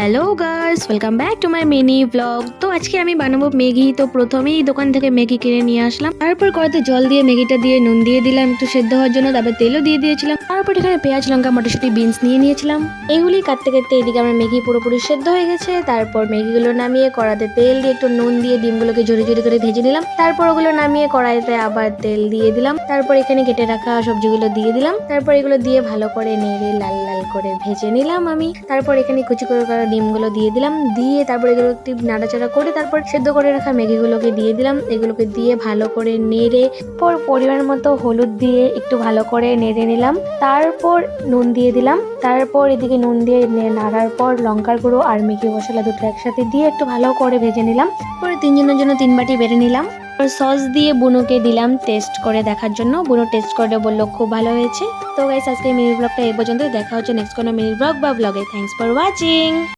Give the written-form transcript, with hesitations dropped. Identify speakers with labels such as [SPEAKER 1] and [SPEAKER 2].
[SPEAKER 1] Hello guys, welcome back to my mini blog. তো আজকে আমি বানাবো ম্যাগি। তো প্রথমেই দোকান থেকে ম্যাগি কিনে নিয়ে আসলাম। তারপর কড়াইতে জল দিয়ে ম্যাগিটা দিয়ে নুন দিয়ে দিলাম একটু সেদ্ধ হওয়ার জন্য। তারপর তেলও দিয়ে দিয়েছিলাম। তারপর এখানে পেঁয়াজ, লঙ্কা, মটরশুঁটি, বিনস নিয়ে নিয়েছিলাম। এইগুলি কাটতে কাটতে এদিকে আমার ম্যাগি পুরোপুরি সেদ্ধ হয়ে গেছে। তারপর ম্যাগিগুলো নামিয়ে কড়াইতে তেল দিয়ে একটু নুন দিয়ে ডিমগুলোকে ঝুড়ি ঝুড়ি করে ভেজে নিলাম। তারপর ওগুলো নামিয়ে কড়াইতে আবার তেল দিয়ে দিলাম। তারপর এখানে কেটে রাখা সবজিগুলো দিয়ে দিলাম। তারপর এগুলো দিয়ে ভালো করে নেড়ে লাল লাল করে ভেজে নিলাম আমি। তারপর এখানে কুচি করে করা ডিমগুলো দিয়ে দিলাম। দিয়ে তারপর এগুলো একটু নাড়াচাড়া করে তারপর সেদ্ধ করে রাখা ম্যাগিগুলোকে দিয়ে দিলাম। এগুলোকে দিয়ে ভালো করে নেড়ে পরিমাণ মতো হলুদ দিয়ে একটু ভালো করে নেড়ে নিলাম। তারপর নুন দিয়ে দিলাম। তারপর এদিকে নুন দিয়ে নাড়ার পর লঙ্কার গুঁড়ো আর ম্যাগি মশলা দুটো একসাথে দিয়ে একটু ভালো করে ভেজে নিলাম। পরে তিনজনের জন্য 3 বাটি বেড়ে নিলাম। সস দিয়ে বুনুকে দিলাম টেস্ট করে দেখার জন্য। বুনু টেস্ট করে বললো খুব ভালো হয়েছে। তো গাইস, আজকে মিনি ব্লগটা এই পর্যন্ত। দেখা হচ্ছে নেক্সট কোনো মিনি ব্লগ বা ব্লগে। Thanks for watching.